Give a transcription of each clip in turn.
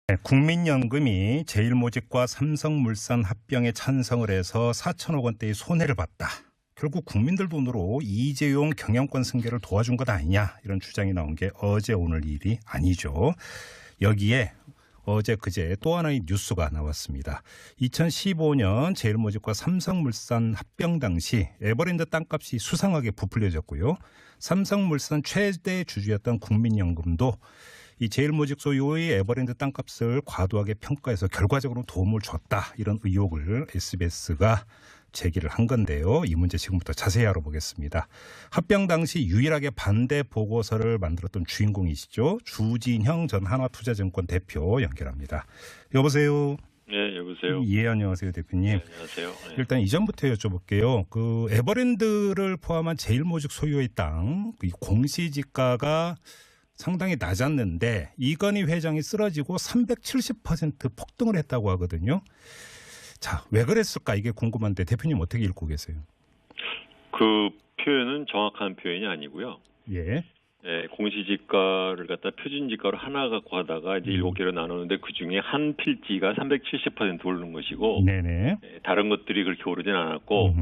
네, 국민연금이 제일모직과 삼성물산 합병에 찬성을 해서 4천억 원대의 손해를 봤다. 결국 국민들 돈으로 이재용 경영권 승계를 도와준 것 아니냐, 이런 주장이 나온 게 어제 오늘 일이 아니죠. 여기에 어제 그제 또 하나의 뉴스가 나왔습니다. 2015년 제일모직과 삼성물산 합병 당시 에버랜드 땅값이 수상하게 부풀려졌고요. 삼성물산 최대 주주였던 국민연금도 이 제일모직 소유의 에버랜드 땅값을 과도하게 평가해서 결과적으로 도움을 줬다, 이런 의혹을 SBS가 제기를 한 건데요. 이 문제 지금부터 자세히 알아보겠습니다. 합병 당시 유일하게 반대 보고서를 만들었던 주인공이시죠. 주진형 전 하나투자증권 대표 연결합니다. 여보세요. 네, 여보세요. 예, 안녕하세요, 대표님. 네, 안녕하세요. 네. 일단 이전부터 여쭤볼게요. 그 에버랜드를 포함한 제일모직 소유의 땅, 이 공시지가가 상당히 낮았는데 이건희 회장이 쓰러지고 370% 폭등을 했다고 하거든요. 자, 왜 그랬을까, 이게 궁금한데 대표님 어떻게 읽고 계세요? 그 표현은 정확한 표현이 아니고요. 예. 네, 공시지가를 갖다 표준지가로 하나 갖고 하다가 이제 7개로 나누는데 그 중에 한 필지가 370% 오르는 것이고, 네네. 네, 다른 것들이 그렇게 오르진 않았고,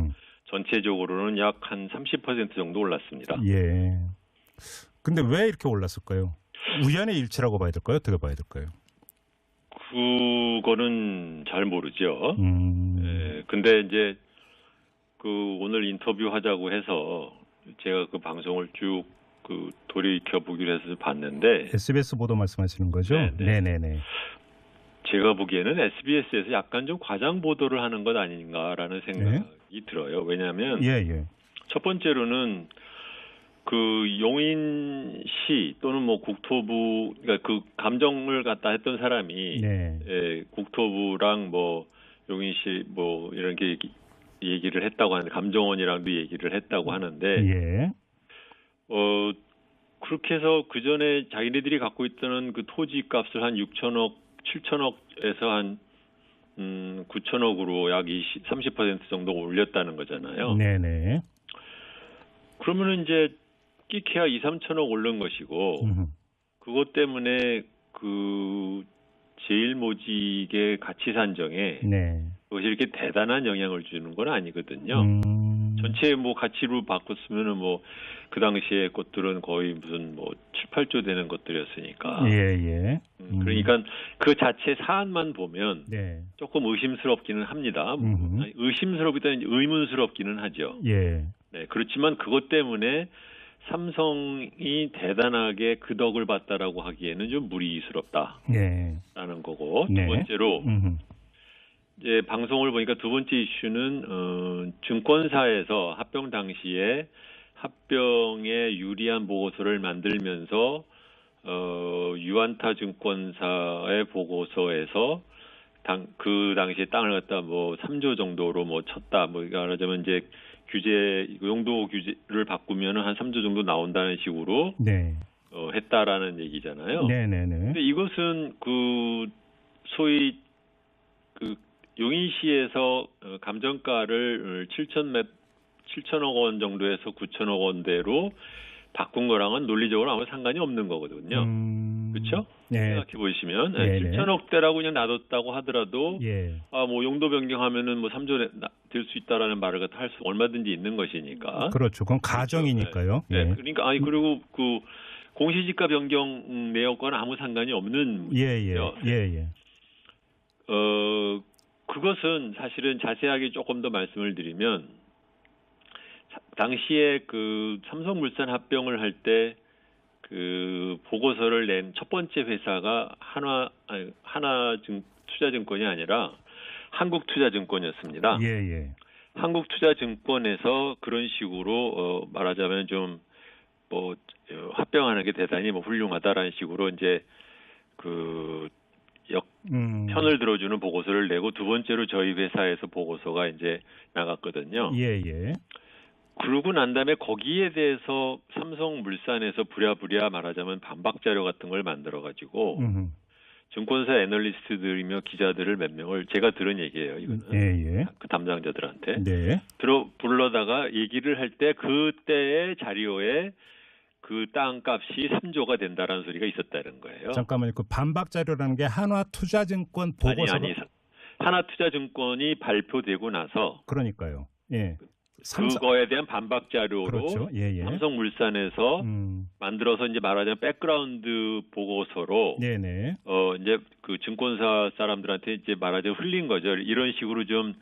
전체적으로는 약 한 30% 정도 올랐습니다. 예. 근데 왜 이렇게 올랐을까요? 우연의 일치라고 봐야 될까요? 어떻게 봐야 될까요? 그거는 잘 모르죠. 네, 근데 이제 그 오늘 인터뷰 하자고 해서 제가 그 방송을 쭉 그 돌이켜 보기로 해서 봤는데, SBS 보도 말씀하시는 거죠? 네. 네네네. 제가 보기에는 SBS에서 약간 좀 과장 보도를 하는 것 아닌가라는 생각이 들어요. 왜냐하면 첫 번째로는 그 용인시 또는 뭐 국토부, 그러니까 그 감정을 갖다 했던 사람이 국토부랑 뭐 용인시 뭐 이런 게 얘기를 했다고 하는데, 감정원이랑도 얘기를 했다고 하는데, 그렇게 해서 그 전에 자기네들이 갖고 있던 그 토지 값을 한 6천억, 7천억에서 한 9천억으로 약 30% 정도 올렸다는 거잖아요. 네네. 그러면은 이제 끼케야 2, 3천억 오른 것이고, 그것 때문에 그 제일모직의 가치 산정에 그것이 이렇게 대단한 영향을 주는 건 아니거든요. 전체 뭐 가치로 바꿨으면은 뭐 그 당시에 것들은 거의 무슨 뭐 7, 8조 되는 것들이었으니까. 그러니까 그 자체 사안만 보면 조금 의심스럽기는 합니다. 의심스럽기보다는 의문스럽기는 하죠. 네, 그렇지만 그것 때문에 삼성이 대단하게 그 덕을 봤다라고 하기에는 좀 무리스럽다라는 거고, 두 번째로 이제 방송을 보니까 두 번째 이슈는 증권사에서 합병 당시에 합병에 유리한 보고서를 만들면서 유안타 증권사의 보고서에서 그 당시에 땅을 갖다 뭐 3조 정도로 뭐 쳤다, 뭐 말하자면 이제 규제, 용도 규제를 바꾸면은 한 3조 정도 나온다는 식으로 했다라는 얘기잖아요. 근데 이것은 그 소위 그 용인시에서 감정가를 7천억 원 정도에서 9천억 원대로 바꾼 거랑은 논리적으로 아무 상관이 없는 거거든요. 그렇죠? 생각해 보시면 7천억대라고 그냥 놔뒀다고 하더라도 뭐 용도 변경하면은 뭐 3조 될 수 있다라는 말을 갖다 할 수 얼마든지 있는 것이니까. 그렇죠. 그건 가정이니까요. 그러니까 그리고 그 공시지가 변경 내역과는 아무 상관이 없는 문제죠. 그것은 사실은 자세하게 조금 더 말씀을 드리면, 당시에 그 삼성물산 합병을 할 때 그 보고서를 낸 첫 번째 회사가 하나투자증권이 아니라 한국투자증권이었습니다. 한국투자증권에서 그런 식으로 말하자면 좀 뭐 합병하는 게 대단히 뭐 훌륭하다라는 식으로 이제 그 편을 들어주는 보고서를 내고, 두 번째로 저희 회사에서 보고서가 이제 나갔거든요. 그러고 난 다음에 거기에 대해서 삼성물산에서 부랴부랴 말하자면 반박 자료 같은 걸 만들어 가지고 증권사 애널리스트들이며 기자들을 몇 명을, 제가 들은 얘기예요, 이거는. 그 담당자들한테 불러다가 얘기를 할 때 그때의 자료에 그 땅값이 3조가 된다라는 소리가 있었다는 거예요. 잠깐만요. 그 반박 자료라는 게 한화투자증권 보고서 아니 하나투자증권이 발표되고 나서 그러니까요. 예. 그거에 대한 반박 자료로 그렇죠. 예, 예. 삼성물산에서 만들어서 이제 말하자면 백그라운드 보고서로 네네. 이제 그 증권사 사람들한테 이제 말하자면 흘린 거죠. 이런 식으로 좀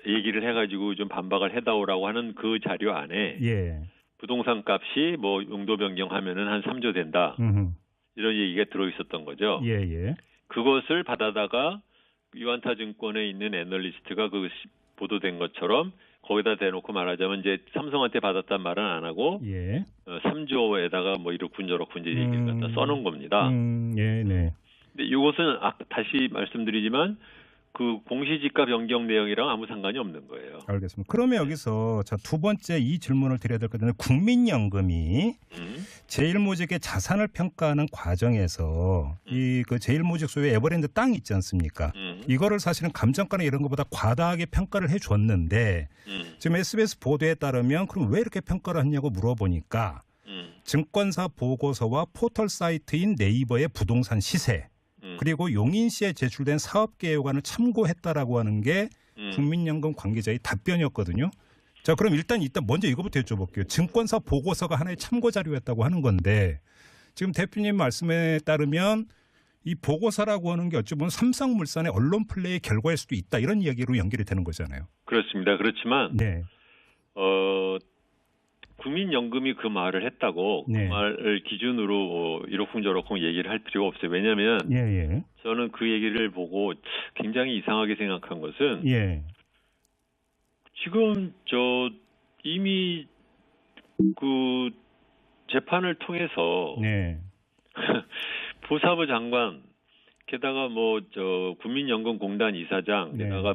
얘기를 해가지고 좀 반박을 해다오라고 하는 그 자료 안에 예. 부동산 값이 뭐 용도 변경하면은 한 3조 된다. 이런 얘기가 들어 있었던 거죠. 예, 예. 그것을 받아다가 유안타증권에 있는 애널리스트가 그 보도된 것처럼 거기다 대놓고 말하자면 이제 삼성한테 받았단 말은 안 하고 예. 3조에다가 뭐 이렇군 저렇군 이제 얘기를 갖다 써놓은 겁니다. 예, 네. 근데 이것은 다시 말씀드리지만 그 공시지가 변경 내용이랑 아무 상관이 없는 거예요. 알겠습니다. 그러면 여기서 자, 두 번째 이 질문을 드려야 될 것 같은데 국민연금이 제일모직의 자산을 평가하는 과정에서 이 그 제일모직 소유의 에버랜드 땅 있지 않습니까? 이거를 사실은 감정가나 이런 것보다 과다하게 평가를 해줬는데 지금 SBS 보도에 따르면 그럼 왜 이렇게 평가를 했냐고 물어보니까 증권사 보고서와 포털 사이트인 네이버의 부동산 시세 그리고 용인시에 제출된 사업계획안을 참고했다라고 하는 게 국민연금 관계자의 답변이었거든요. 자, 그럼 일단 먼저 이거부터 여쭤볼게요. 증권사 보고서가 하나의 참고 자료였다고 하는 건데 지금 대표님 말씀에 따르면 이 보고서라고 하는 게 어찌 보면 삼성물산의 언론 플레이의 결과일 수도 있다 이런 이야기로 연결이 되는 거잖아요. 그렇습니다. 그렇지만 네. 국민연금이 그 말을 했다고 네. 그 말을 기준으로 이러쿵저러쿵 얘기를 할 필요가 없어요. 왜냐하면 예. 저는 그 얘기를 보고 굉장히 이상하게 생각한 것은 예. 지금 이미 그 재판을 통해서 네. 부사부 장관 게다가 국민연금공단 이사장 게다가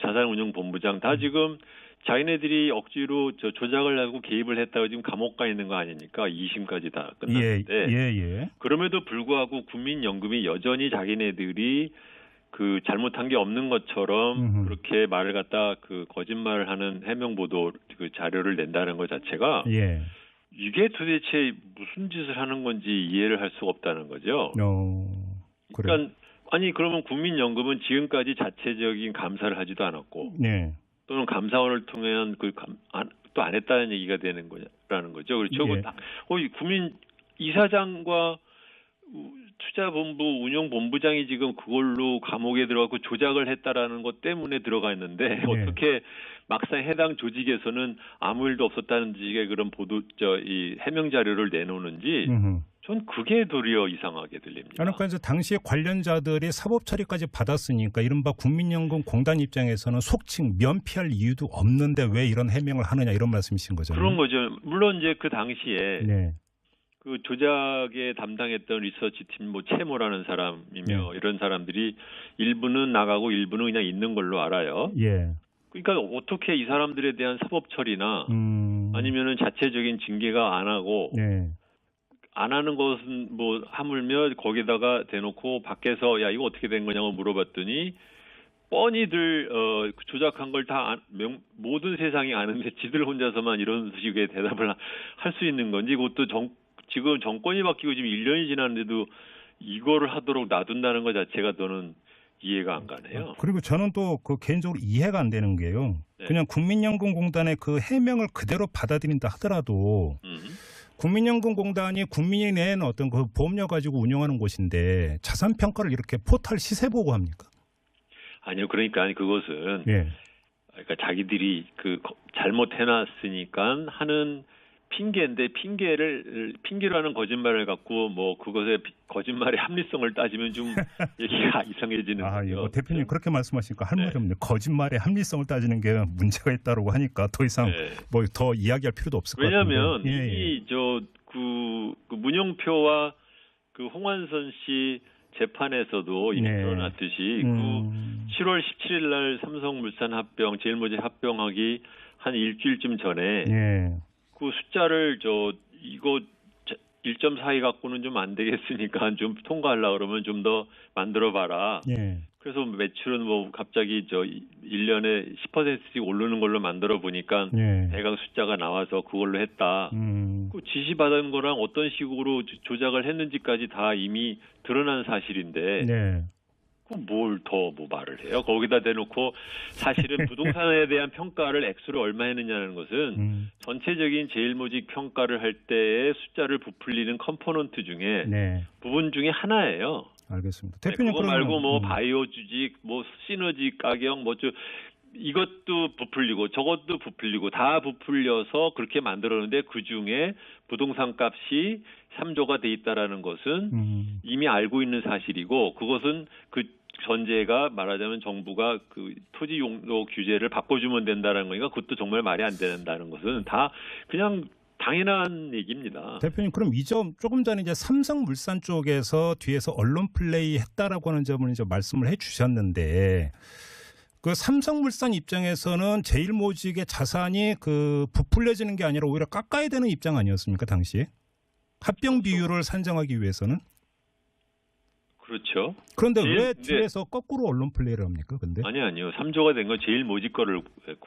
자산운용본부장 다 지금 자기네들이 억지로 조작을 하고 개입을 했다고 지금 감옥 가 있는 거 아닙니까? 2심까지 다 끝났는데 예. 그럼에도 불구하고 국민연금이 여전히 자기네들이 그 잘못한 게 없는 것처럼 그렇게 말을 갖다 그 거짓말을 하는 해명 보도 그 자료를 낸다는 것 자체가 이게 도대체 무슨 짓을 하는 건지 이해를 할 수가 없다는 거죠. 그러니까 그러면 국민연금은 지금까지 자체적인 감사를 하지도 않았고 또는 감사원을 통한 또 안 했다는 얘기가 되는 거라는 거죠. 그렇죠. 국민 이사장과 투자본부 운영본부장이 지금 그걸로 감옥에 들어가고 조작을 했다라는 것 때문에 들어가 있는데 어떻게 막상 해당 조직에서는 아무 일도 없었다는 식의 그런 이 해명 자료를 내놓는지 전 그게 도리어 이상하게 들립니다. 그러니까 이제 당시에 관련자들이 사법 처리까지 받았으니까 이른바 국민연금 공단 입장에서는 속칭 면피할 이유도 없는데 왜 이런 해명을 하느냐 이런 말씀이신 거잖아요. 그런 거죠. 물론 이제 그 당시에 그 조작에 담당했던 리서치팀 채모라는 사람이며 이런 사람들이 일부는 나가고 일부는 그냥 있는 걸로 알아요. 그러니까 어떻게 이 사람들에 대한 사법 처리나 아니면은 자체적인 징계가 안 하고 안 하는 것은 하물며 거기다가 대놓고 밖에서 야 이거 어떻게 된 거냐고 물어봤더니 뻔히들 조작한 걸 다 모든 세상이 아는데 지들 혼자서만 이런 식의 대답을 할 수 있는 건지 그것도 지금 정권이 바뀌고 지금 1년이 지났는데도 이거를 하도록 놔둔다는 것 자체가 저는 이해가 안 가네요. 그리고 저는 또 그 개인적으로 이해가 안 되는 게요. 그냥 국민연금공단의 그 해명을 그대로 받아들인다 하더라도 국민연금공단이 국민이 낸 어떤 그 보험료 가지고 운영하는 곳인데 자산 평가를 이렇게 포털 시세 보고 합니까? 아니요. 그러니까 그것은 그러니까 자기들이 잘못해놨으니까 하는 핑계인데 핑계로 하는 거짓말을 갖고 그것의 거짓말의 합리성을 따지면 좀 얘기가 이상해지는 거죠. 대표님 그렇게 말씀하시니까 할 말이 없네요. 거짓말의 합리성을 따지는 게 문제가 있다고 하니까 더 이상 더 이야기할 필요도 없을 것 같아요. 왜냐하면 이미 그 문용표와 그 홍완선 씨 재판에서도 이미 드러났듯이 그 7월 17일 날 삼성물산 제일모직 합병하기 한 일주일쯤 전에 그 숫자를 1.42 갖고는 좀 안 되겠으니까 좀 통과하려고 그러면 좀 더 만들어 봐라. 예. 그래서 매출은 뭐 갑자기 1년에 10%씩 오르는 걸로 만들어 보니까 예. 대강 숫자가 나와서 그걸로 했다. 그 지시받은 거랑 어떤 식으로 조작을 했는지까지 다 이미 드러난 사실인데 네. 뭘 더 뭐 말을 해요? 거기다 대놓고 사실은 부동산에 대한 평가를 액수를 얼마 했느냐는 것은 전체적인 제일모직 평가를 할 때의 숫자를 부풀리는 컴포넌트 중에 네. 부분 중에 하나예요. 알겠습니다. 대표님 그거 말고 뭐 바이오 주식, 뭐 시너지 가격, 이것도 부풀리고 저것도 부풀리고 다 부풀려서 그렇게 만들었는데 그 중에 부동산 값이 3조가 돼 있다라는 것은 이미 알고 있는 사실이고 그것은 그 전제가 말하자면 정부가 그 토지 용도 규제를 바꿔주면 된다는 거니까 그것도 정말 말이 안 된다는 것은 다 그냥 당연한 얘기입니다. 대표님 그럼 이 점 조금 전에 이제 삼성물산 쪽에서 뒤에서 언론 플레이 했다라고 하는 점을 이제 말씀을 해주셨는데 그 삼성물산 입장에서는 제일모직의 자산이 그 부풀려지는 게 아니라 오히려 깎아야 되는 입장 아니었습니까 당시에? 합병 비율을 산정하기 위해서는? 그렇죠. 그런데 왜 뒤에서 거꾸로 언론 플레이를 합니까? 근데 아니요. 3조가 된 건 제일모직 거를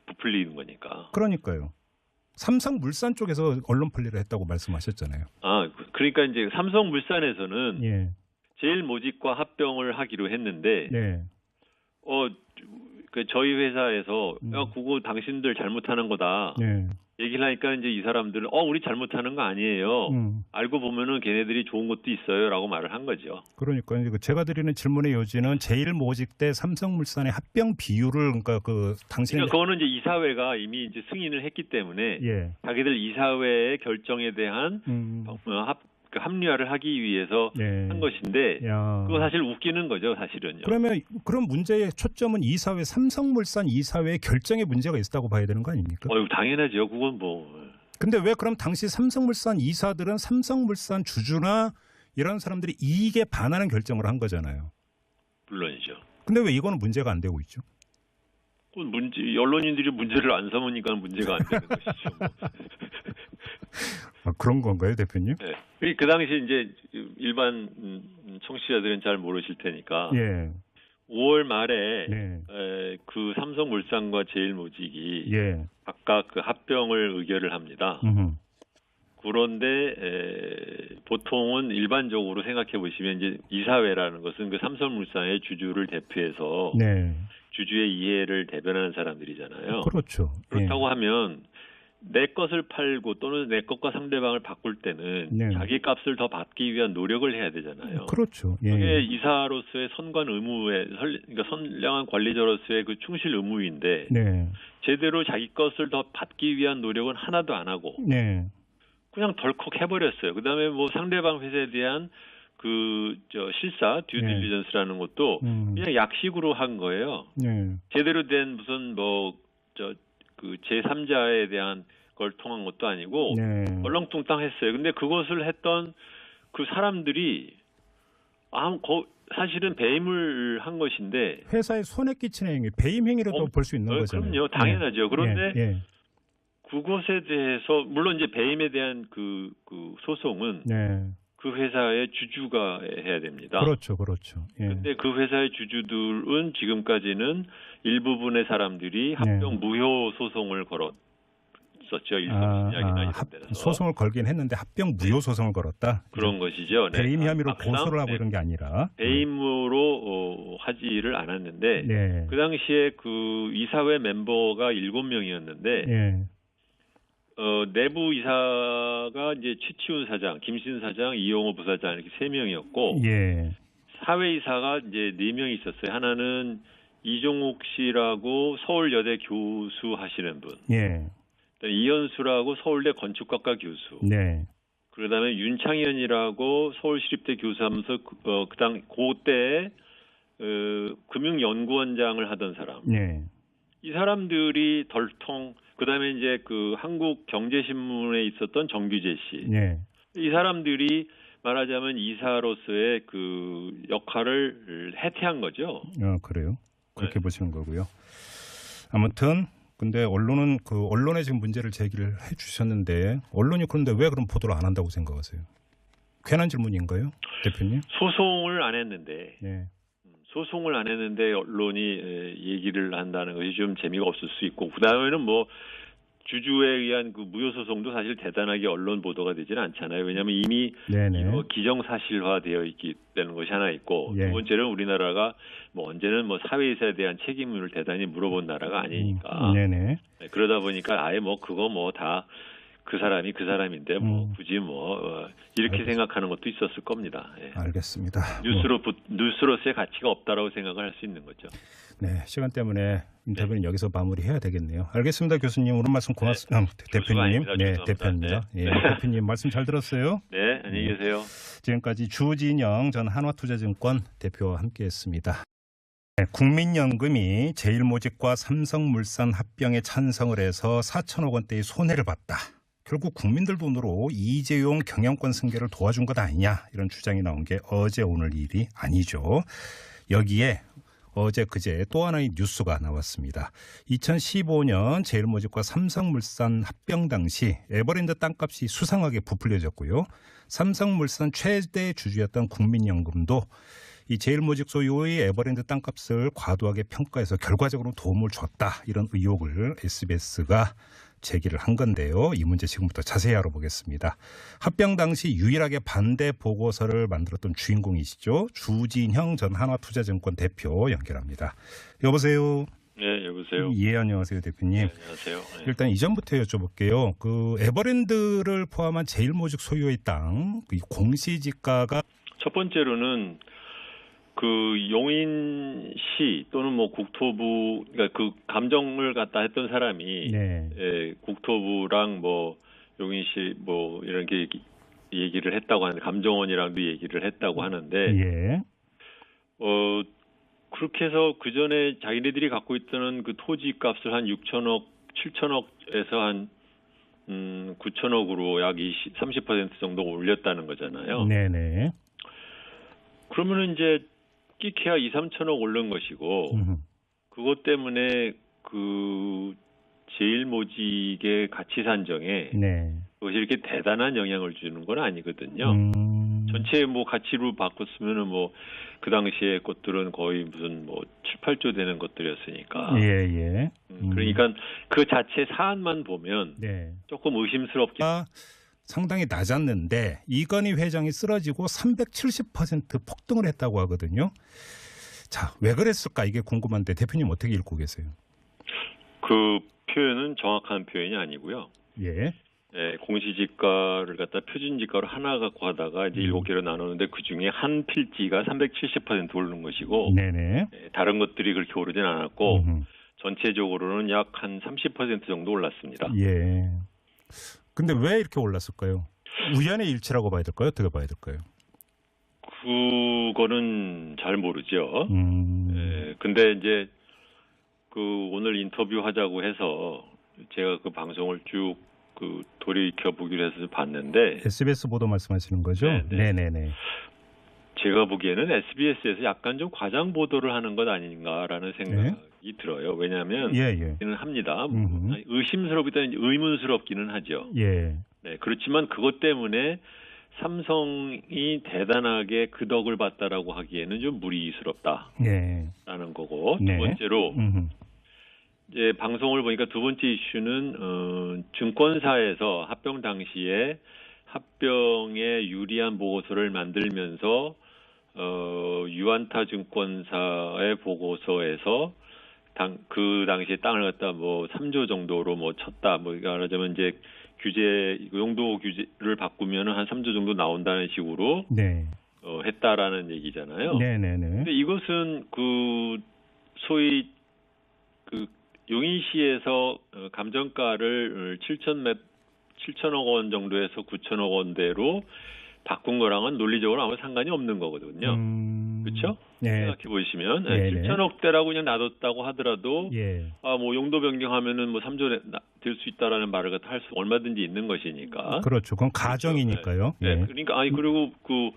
부풀리는 거니까. 그러니까요. 삼성물산 쪽에서 언론 플레이를 했다고 말씀하셨잖아요. 그러니까 이제 삼성물산에서는 예. 제일모직과 합병을 하기로 했는데, 네. 저희 회사에서 야, 그거 당신들 잘못하는 거다. 네. 얘기를 하니까 이제 이 사람들은 우리 잘못하는 거 아니에요. 알고 보면은 걔네들이 좋은 것도 있어요라고 말을 한 거죠. 그러니까 제가 드리는 질문의 요지는 제일모직 대 삼성물산의 합병 비율을 그러니까 그거는 이제 이사회가 이미 이제 승인을 했기 때문에 예. 자기들 이사회의 결정에 대한 합리화를 하기 위해서 한 것인데 그거 사실 웃기는 거죠, 사실은요. 그럼 문제의 초점은 이사회 삼성물산 이사회의 결정에 문제가 있었다고 봐야 되는 거 아닙니까? 당연하죠. 그건 뭐. 근데 왜 그럼 당시 삼성물산 이사들은 삼성물산 주주나 이런 사람들이 이익에 반하는 결정을 한 거잖아요. 물론이죠. 근데 왜 이거는 문제가 안 되고 있죠? 언론인들이 문제를 안 삼으니까 문제가 안 되는 것이죠. 그런 건가요, 대표님? 네. 그 당시 이제 일반 청취자들은 잘 모르실 테니까. 예. 5월 말에 그 삼성물산과 제일모직이 예. 각각 그 합병을 의결을 합니다. 그런데 보통은 일반적으로 생각해 보시면 이제 이사회라는 것은 그 삼성물산의 주주를 대표해서 주주의 이해를 대변하는 사람들이잖아요. 그렇죠. 그렇다고 하면 내 것을 팔고 또는 내 것과 상대방을 바꿀 때는 자기 값을 더 받기 위한 노력을 해야 되잖아요. 그렇죠. 그게 이사로서의 선관 의무에 그러니까 선량한 관리자로서의 그 충실 의무인데 제대로 자기 것을 더 받기 위한 노력은 하나도 안 하고 그냥 덜컥 해버렸어요. 그다음에 뭐 상대방 회사에 대한 실사 듀딜리전스라는 것도 그냥 약식으로 한 거예요. 제대로 된 무슨 제3자에 대한 걸 통한 것도 아니고 얼렁뚱땅했어요. 근데 그것을 했던 그 사람들이 사실은 배임을 한 것인데 회사에 손해 끼치는 행위, 배임 행위로도 볼 수 있는 거잖아요. 그럼요, 당연하죠. 그런데 그것에 대해서 물론 이제 배임에 대한 그 소송은 그 회사의 주주가 해야 됩니다. 그렇죠. 그런데 그 회사의 주주들은 지금까지는 일부분의 사람들이 합병 무효 소송을 걸었었죠. 일선신약이나 이런 데서. 소송을 걸긴 했는데 합병 무효 소송을 걸었다. 그런 것이죠. 배임 혐의로 고소를 하고 이런 게 아니라. 배임으로 하지를 않았는데 그 당시에 그 이사회 멤버가 7명이었는데 내부 이사가 이제 최치훈 사장, 김신 사장, 이용호 부사장 이렇게 3명이었고 사회 이사가 이제 4명이 있었어요. 하나는 이종욱 씨라고 서울여대 교수 하시는 분. 이현수라고 서울대 건축학과 교수. 그다음에 윤창현이라고 서울시립대 교수하면서 그때 금융연구원장을 하던 사람. 이 사람들이 덜통 그다음에 이제 그 한국경제신문에 있었던 정규재 씨. 이 사람들이 말하자면 이사로서의 그 역할을 해태한 거죠. 그래요. 그렇게 보시는 거고요. 아무튼 근데 언론에 지금 문제를 제기를 해 주셨는데 언론이 그런데 왜 그럼 보도를 안 한다고 생각하세요? 괜한 질문인가요, 대표님? 소송을 안 했는데 네. 소송을 안 했는데 언론이 얘기를 한다는 것이 좀 재미가 없을 수 있고 그다음에는 뭐 주주에 의한 그 무효 소송도 사실 대단하게 언론 보도가 되지는 않잖아요. 왜냐하면 이미 기정사실화되어 있기 되는 것이 하나 있고 두 번째는 우리나라가 뭐 언제는 뭐 사회이사에 대한 책임을 대단히 물어본 나라가 아니니까. 네, 그러다 보니까 아예 뭐 그거 뭐 다 그 사람이 그 사람인데 뭐 굳이 뭐 이렇게 생각하는 것도 있었을 겁니다. 예. 알겠습니다. 뉴스로서의 가치가 없다라고 생각을 할 수 있는 거죠. 네, 시간 때문에 인터뷰는 여기서 마무리해야 되겠네요. 알겠습니다, 교수님. 오늘 말씀 고맙습니다. 대표님. 네, 대표입니다. 네. 예, 대표님 말씀 잘 들었어요. 네, 안녕히 계세요. 지금까지 주진영 전 한화투자증권 대표와 함께했습니다. 네, 국민연금이 제일모직과 삼성물산 합병에 찬성을 해서 4천억 원대의 손해를 봤다. 결국 국민들 돈으로 이재용 경영권 승계를 도와준 것 아니냐 이런 주장이 나온 게 어제 오늘 일이 아니죠. 여기에 어제 그제 또 하나의 뉴스가 나왔습니다. 2015년 제일모직과 삼성물산 합병 당시 에버랜드 땅값이 수상하게 부풀려졌고요. 삼성물산 최대 주주였던 국민연금도 이 제일모직 소유의 에버랜드 땅값을 과도하게 평가해서 결과적으로 도움을 줬다. 이런 의혹을 SBS가 제기를 한 건데요. 이 문제 지금부터 자세히 알아보겠습니다. 합병 당시 유일하게 반대 보고서를 만들었던 주인공이시죠. 주진형 전 한화투자증권 대표 연결합니다. 여보세요. 네, 여보세요. 예, 안녕하세요, 대표님. 네, 안녕하세요. 네. 일단 이전부터 여쭤볼게요. 그 에버랜드를 포함한 제일모직 소유의 땅, 그 공시지가가 첫 번째로는 그 용인시 또는 뭐 국토부 그러니까 그 감정을 갖다 했던 사람이 국토부랑 뭐 용인시 뭐 이런 게 얘기를 했다고 하는데 감정원이랑도 얘기를 했다고 하는데 그렇게 해서 그 전에 자기네들이 갖고 있던 그 토지 값을 한 6천억, 7천억에서 한 9천억으로 약 30% 정도 올렸다는 거잖아요. 네네. 그러면은 이제 끼케야 2, 3천억 오른 것이고 그것 때문에 그 제일모직의 가치 산정에 그것이 이렇게 대단한 영향을 주는 건 아니거든요. 전체 뭐 가치로 바꿨으면은 뭐 그 당시에 것들은 거의 무슨 뭐 7, 8조 되는 것들이었으니까. 그러니까 그 자체 사안만 보면 조금 의심스럽게. 상당히 낮았는데 이건희 회장이 쓰러지고 370% 폭등을 했다고 하거든요. 자, 왜 그랬을까 이게 궁금한데 대표님 어떻게 읽고 계세요? 그 표현은 정확한 표현이 아니고요. 공시지가를 갖다 표준지가로 하나 갖고 하다가 이제 7개로 나누는데 그 중에 한 필지가 370% 오르는 것이고 다른 것들이 그렇게 오르진 않았고 전체적으로는 약 한 30% 정도 올랐습니다. 근데 왜 이렇게 올랐을까요? 우연의 일치라고 봐야 될까요? 어떻게 봐야 될까요? 그거는 잘 모르죠. 근데 이제 그 오늘 인터뷰 하자고 해서 제가 그 방송을 쭉 그 돌이켜 보기로 해서 봤는데 SBS 보도 말씀하시는 거죠? 네네네. 제가 보기에는 SBS에서 약간 좀 과장 보도를 하는 것 아닌가라는 생각이 들어요. 왜냐하면 이는 합니다. 의심스럽기는 의문스럽기는 하죠. 그렇지만 그것 때문에 삼성이 대단하게 그 덕을 봤다라고 하기에는 좀 무리스럽다라는 거고 두 번째로 이제 방송을 보니까 두 번째 이슈는 증권사에서 합병 당시에 합병에 유리한 보고서를 만들면서 유안타 증권사의 보고서에서 그 당시에 땅을 갖다 뭐 3조 정도로 뭐 쳤다. 뭐 말하자면 이제 용도 규제를 바꾸면은 한 3조 정도 나온다는 식으로 했다라는 얘기잖아요. 근데 이것은 그 소위 그 용인시에서 감정가를 7천억 원 정도에서 9천억 원대로 바꾼 거랑은 논리적으로 아무 상관이 없는 거거든요. 그렇죠? 생각해 보시면 7천억대라고 그냥 놔뒀다고 하더라도 뭐 용도 변경하면은 뭐 3조 될 수 있다라는 말을 갖다 할 수 얼마든지 있는 것이니까. 그렇죠. 그건 가정이니까요. 그러니까 그리고 그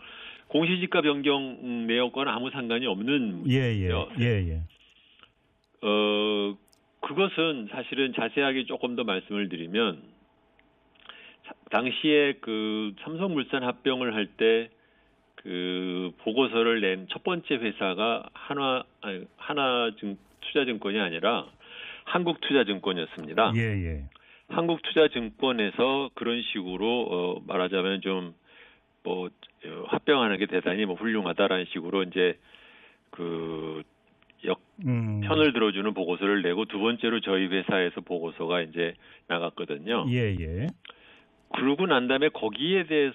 공시지가 변경 내역과는 아무 상관이 없는 문제예요. 그것은 사실은 자세하게 조금 더 말씀을 드리면 당시에 그 삼성물산 합병을 할 때 그 보고서를 낸 첫 번째 회사가 하나투자증권이 아니라 한국투자증권이었습니다. 예, 예. 한국투자증권에서 그런 식으로 말하자면 좀 합병하는 게 대단히 훌륭하다라는 식으로 이제 그 편을 들어주는 보고서를 내고 두 번째로 저희 회사에서 보고서가 이제 나갔거든요. 예, 예. 그러고 난 다음에 거기에 대해서